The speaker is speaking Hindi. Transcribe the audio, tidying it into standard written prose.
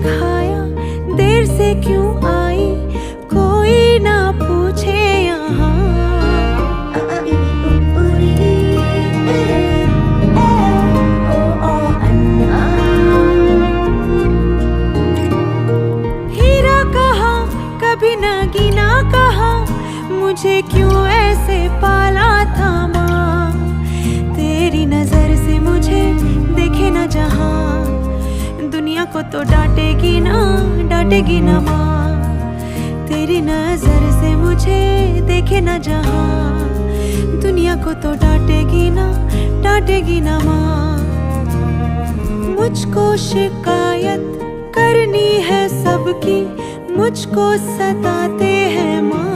सिखाया, देर से क्यों आई कोई ना पूछे यहाँ। हीरा कहा कभी नगीना कहा, मुझे क्यों ऐसे पाला था माँ। तेरी नजर से मुझे देखे ना जहाँ, दुनिया को तो डांटेगी ना माँ। तेरी नजर से मुझे देखे ना जहाँ, दुनिया को तो डांटेगी ना माँ। मुझको शिकायत करनी है सबकी, मुझको सताते हैं माँ।